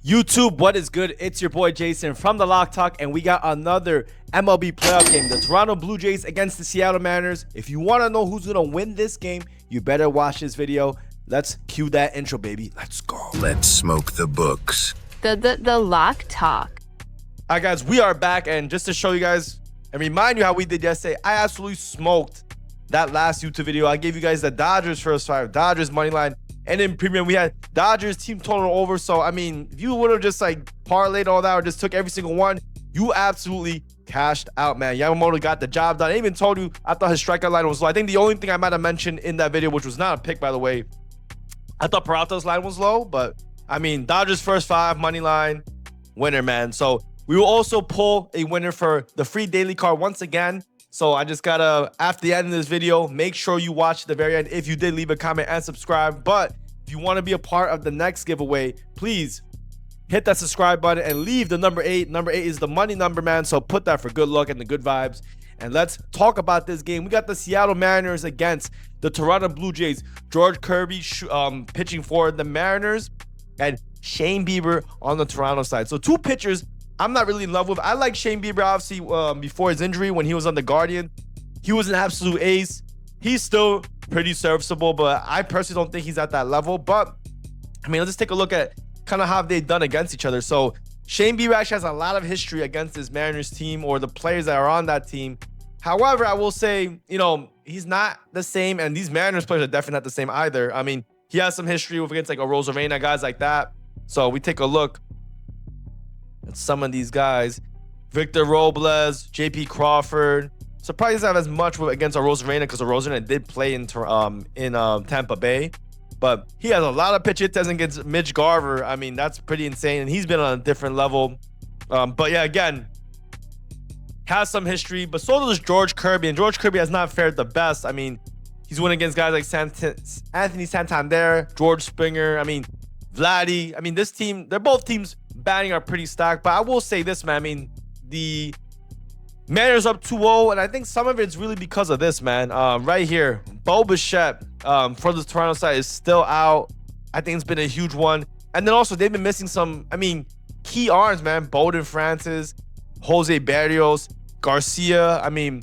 YouTube, what is good? It's your boy Jason from the Lock Talk, and we got another MLB playoff game. The Toronto Blue Jays against the Seattle Mariners. If you want to know who's going to win this game, you better watch this video. Let's cue that intro, baby. Let's go. Let's smoke the books. The Lock Talk. All right, guys, we are back, and just to show you guys and remind you how we did yesterday, I absolutely smoked that last YouTube video. I gave you guys the Dodgers first five, Dodgers money line. And in premium, we had Dodgers team total over. So, I mean, if you would have just like parlayed all that or just took every single one, you absolutely cashed out, man. Yamamoto got the job done. I even told you I thought his strikeout line was low. I think the only thing I might have mentioned in that video, which was not a pick, by the way, I thought Peralta's line was low. But, I mean, Dodgers first five, money line, winner, man. So, we will also pull a winner for the free daily card once again. So I just gotta, after the end of this video, make sure you watch the very end if you did leave a comment and subscribe. But if you want to be a part of the next giveaway, please hit that subscribe button and leave the number 8. Number 8 is the money number, man. So put that for good luck and the good vibes. And let's talk about this game. We got the Seattle Mariners against the Toronto Blue Jays. George Kirby pitching for the Mariners and Shane Bieber on the Toronto side. So two pitchers I'm not really in love with. I like Shane Bieber, obviously, before his injury when he was on the Guardian. He was an absolute ace. He's still pretty serviceable, but I personally don't think he's at that level. But, I mean, let's just take a look at kind of how they've done against each other. So, Shane Bieber actually has a lot of history against his Mariners team or the players that are on that team. However, I will say, you know, he's not the same, and these Mariners players are definitely not the same either. I mean, he has some history with against like a Rosarena, guys like that. So, we take a look at some of these guys. Victor Robles, JP Crawford. Surprised he doesn't have as much against a Rosarena because a Rosarena did play in Tampa Bay. But he has a lot of pitch hits against Mitch Garver. I mean, that's pretty insane. And he's been on a different level. But yeah, again, has some history. But so does George Kirby. And George Kirby has not fared the best. I mean, he's winning against guys like Anthony Santander, George Springer. I mean, Vladdy. I mean, this team, they're both teams batting are pretty stacked. But I will say this, man. I mean, the Mariners up 2-0, and I think some of it's really because of this, man. Right here, Bo Bichette for the Toronto side is still out. I think it's been a huge one. And then also, they've been missing some, I mean, key arms, man. Bowden Francis, Jose Barrios, Garcia. I mean,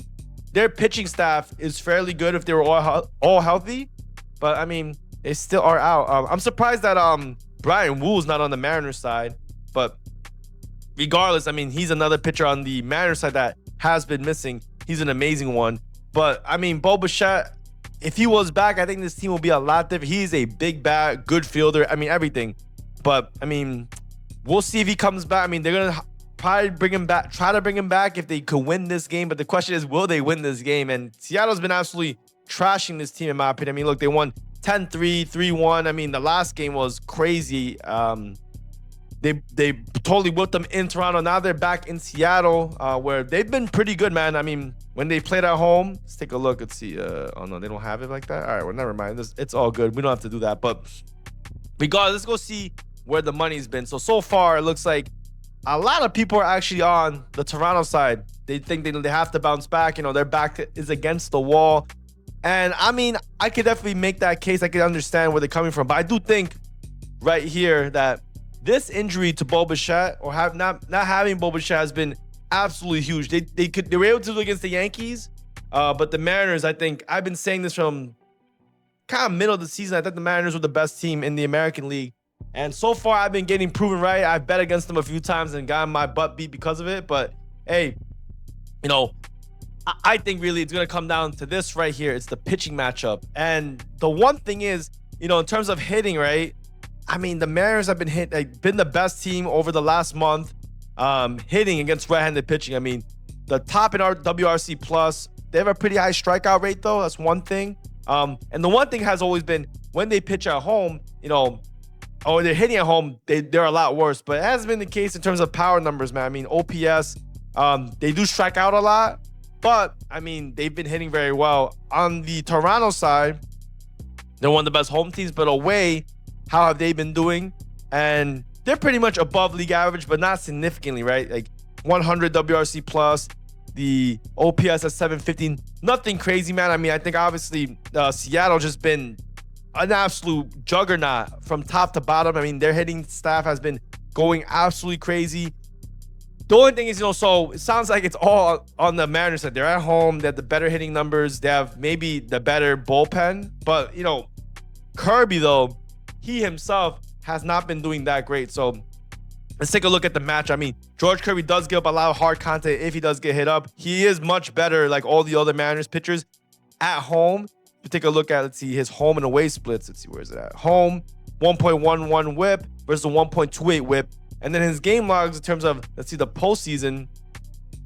their pitching staff is fairly good if they were all healthy. But, I mean, they still are out. I'm surprised that Brian Woo's not on the Mariners side. But regardless, I mean, he's another pitcher on the Mariners side that has been missing. He's an amazing one. But, I mean, Bo Bichette, if he was back, I think this team will be a lot different. He's a big bat, good fielder. I mean, everything. But, I mean, we'll see if he comes back. I mean, they're going to probably bring him back, try to bring him back if they could win this game. But the question is, will they win this game? And Seattle's been absolutely trashing this team, in my opinion. I mean, look, they won 10-3, 3-1. I mean, the last game was crazy. They totally whipped them in Toronto. Now they're back in Seattle, where they've been pretty good, man. I mean, when they played at home, let's take a look. Let's see. Oh, no, they don't have it like that. All right, well, never mind. It's all good. We don't have to do that. But regardless, let's go see where the money's been. So far, it looks like a lot of people are actually on the Toronto side. They think they have to bounce back. You know, their back is against the wall. And, I mean, I could definitely make that case. I could understand where they're coming from. But I do think right here that this injury to Bo Bichette, or not having Bo Bichette, has been absolutely huge. They were able to do it against the Yankees, but the Mariners, I think, I've been saying this from kind of middle of the season. I thought the Mariners were the best team in the American League, and so far I've been getting proven right. I've bet against them a few times and gotten my butt beat because of it. But hey, you know, I think really it's gonna come down to this right here. It's the pitching matchup, and the one thing is, you know, in terms of hitting, right? I mean, the Mariners have been the best team over the last month hitting against right-handed pitching. I mean, the top in our WRC plus, they have a pretty high strikeout rate, though. That's one thing. And the one thing has always been when they pitch at home, you know, or they're hitting at home, they're a lot worse. But it hasn't been the case in terms of power numbers, man. I mean, OPS, they do strike out a lot, but I mean, they've been hitting very well. On the Toronto side, they're one of the best home teams, but away, how have they been doing? And they're pretty much above league average, but not significantly, right? Like 100 WRC plus, the OPS at 715. Nothing crazy, man. I mean, I think obviously Seattle just been an absolute juggernaut from top to bottom. I mean, their hitting staff has been going absolutely crazy. The only thing is, so it sounds like it's all on the Mariners side. They're at home. They have the better hitting numbers. They have maybe the better bullpen. But, Kirby, though, he himself has not been doing that great. So let's take a look at the match. I mean, George Kirby does give up a lot of hard contact if he does get hit up. He is much better like all the other Mariners pitchers at home. We take a look at, let's see, his home and away splits. Let's see, where is it at? Home, 1.11 whip versus a 1.28 whip. And then his game logs in terms of, let's see, the postseason,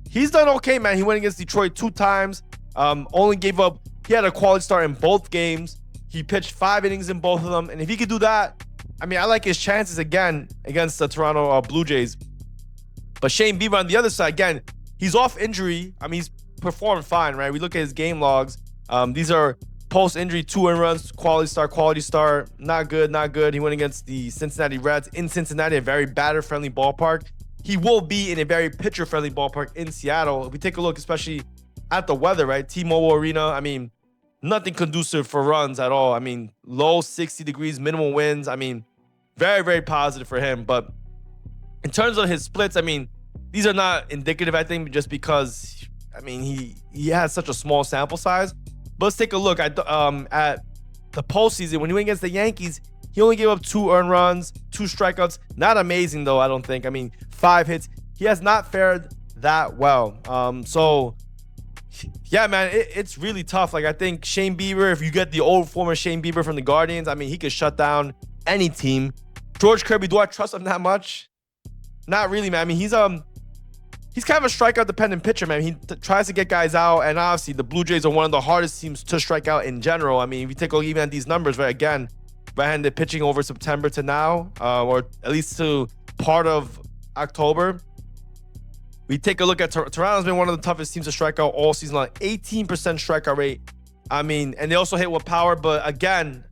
he's done okay, man. He went against Detroit 2 times. Only gave up, he had a quality start in both games. He pitched 5 innings in both of them. And if he could do that, I mean, I like his chances again against the Toronto Blue Jays. But Shane Bieber on the other side, again, he's off injury. I mean, he's performed fine, right? We look at his game logs. These are post-injury 2 earned runs, quality start. Not good, not good. He went against the Cincinnati Reds in Cincinnati, a very batter-friendly ballpark. He will be in a very pitcher-friendly ballpark in Seattle. If we take a look, especially at the weather, right? T-Mobile Arena, I mean, nothing conducive for runs at all. I mean, low 60 degrees, minimal winds. I mean, very, very positive for him. But in terms of his splits, I mean, these are not indicative, I think, just because, I mean, he has such a small sample size. But let's take a look at the postseason. When he went against the Yankees, he only gave up 2 earned runs, 2 strikeouts. Not amazing, though, I don't think. I mean, 5 hits. He has not fared that well. So, yeah, man, it's really tough. Like, I think Shane Bieber, if you get the old former Shane Bieber from the Guardians, I mean, he could shut down any team. George Kirby, do I trust him that much? Not really, man. I mean, he's kind of a strikeout dependent pitcher, man. He tries to get guys out, and obviously the Blue Jays are one of the hardest teams to strike out in general. I mean, if you take a look even at these numbers, right, again, right-handed pitching over September to now, or at least to part of October. We take a look at Toronto's been one of the toughest teams to strike out all season long, 18% strikeout rate. I mean, and they also hit with power, but again,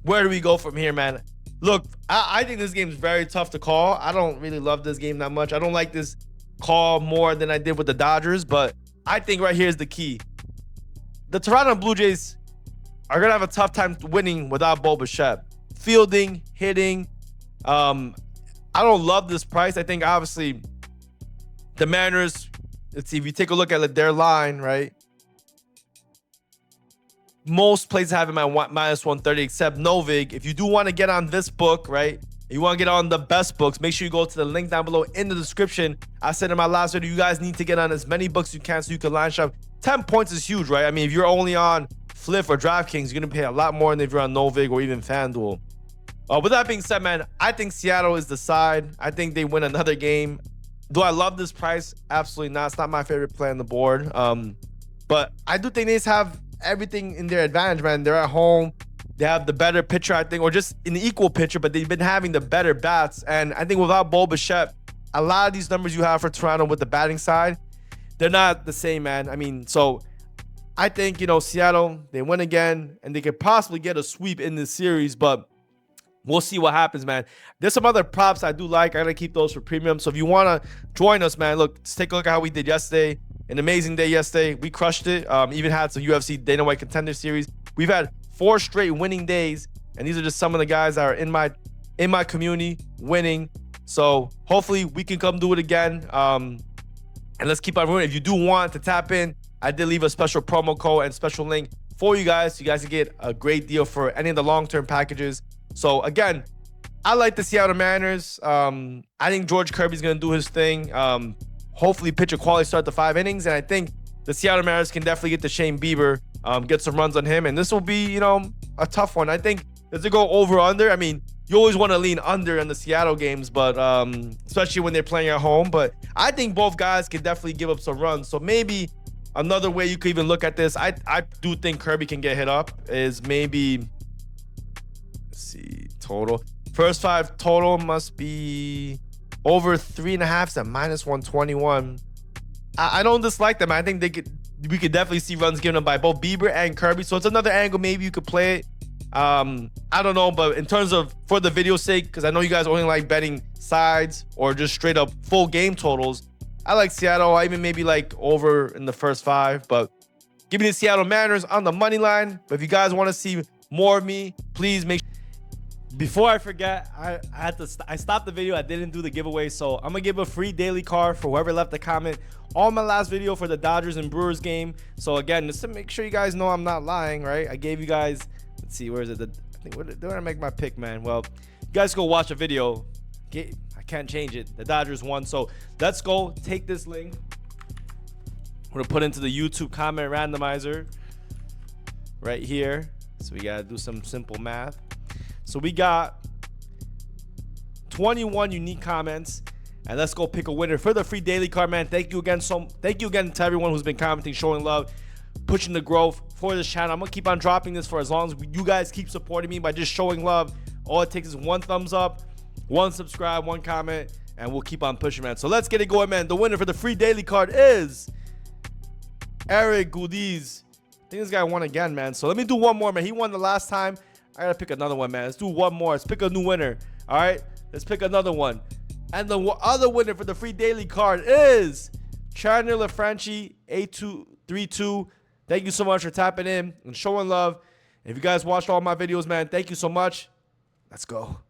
where do we go from here, man? Look, I think this game is very tough to call. I don't really love this game that much. I don't like this call more than I did with the Dodgers, but I think right here is the key. The Toronto Blue Jays are gonna have a tough time winning without Bo Bichette. Fielding, hitting. I don't love this price. I think obviously the Mariners, let's see, if you take a look at their line, right? Most places have him at minus 130 except Novig. If you do want to get on this book, right? You want to get on the best books, make sure you go to the link down below in the description. I said in my last video, you guys need to get on as many books you can so you can line shop. 10 points is huge, right? I mean, if you're only on Flip or DraftKings, you're going to pay a lot more than if you're on Novig or even FanDuel. With that being said, man, I think Seattle is the side. I think they win another game. Do I love this price? Absolutely not. It's not my favorite play on the board. But I do think they just have everything in their advantage, man. They're at home. They have the better pitcher, I think, or just an equal pitcher, but they've been having the better bats. And I think without Bo Bichette, a lot of these numbers you have for Toronto with the batting side, they're not the same, man. I mean, so I think, Seattle, they win again, and they could possibly get a sweep in this series, but we'll see what happens, man. There's some other props I do like. I'm going to keep those for premium. So if you want to join us, man, look, let's take a look at how we did yesterday. An amazing day yesterday. We crushed it. Even had some UFC Dana White Contender Series. We've had 4 straight winning days, and these are just some of the guys that are in my community winning. So hopefully we can come do it again. And let's keep on winning. If you do want to tap in, I did leave a special promo code and special link for you guys, so you guys can get a great deal for any of the long-term packages. So again, I like the Seattle Mariners. I think George Kirby's gonna do his thing. Hopefully pitch a quality start to 5 innings, and I think the Seattle Mariners can definitely get to Shane Bieber, get some runs on him, and this will be, a tough one. I think does it go over under? I mean, you always want to lean under in the Seattle games, but especially when they're playing at home. But I think both guys can definitely give up some runs. So maybe another way you could even look at this, I do think Kirby can get hit up, is maybe, let's see, total. First 5 total must be over 3.5 at minus 121. I don't dislike them. I think we could definitely see runs given up by both Bieber and Kirby. So it's another angle. Maybe you could play it. I don't know, but in terms of for the video's sake, because I know you guys only like betting sides or just straight up full game totals, I like Seattle. I even maybe like over in the first 5, but give me the Seattle Mariners on the money line. But if you guys want to see more of me, please Before I forget, I stopped the video. I didn't do the giveaway, so I'm gonna give a free daily card for whoever left a comment on my last video for the Dodgers and Brewers game. So again, just to make sure you guys know I'm not lying, right? I gave you guys, let's see, where is it? I think where did I make my pick, man? Well, you guys go watch a video. I can't change it. The Dodgers won, so let's go take this link. We're gonna put into the YouTube comment randomizer right here. So we gotta do some simple math. So we got 21 unique comments, and let's go pick a winner for the free daily card, man. Thank you again to everyone who's been commenting, showing love, pushing the growth for this channel. I'm gonna keep on dropping this for as long as you guys keep supporting me by just showing love. All it takes is one thumbs up, one subscribe, one comment, and we'll keep on pushing, man. So let's get it going, man. The winner for the free daily card is Eric Goodies. I think this guy won again, man. So let me do one more, man. He won the last time. I gotta pick another one, man. Let's do one more. Let's pick a new winner. All right, let's pick another one. And the other winner for the free daily card is Chandler LaFranchi 8232. Thank you so much for tapping in and showing love. If you guys watched all my videos, man, thank you so much. Let's go.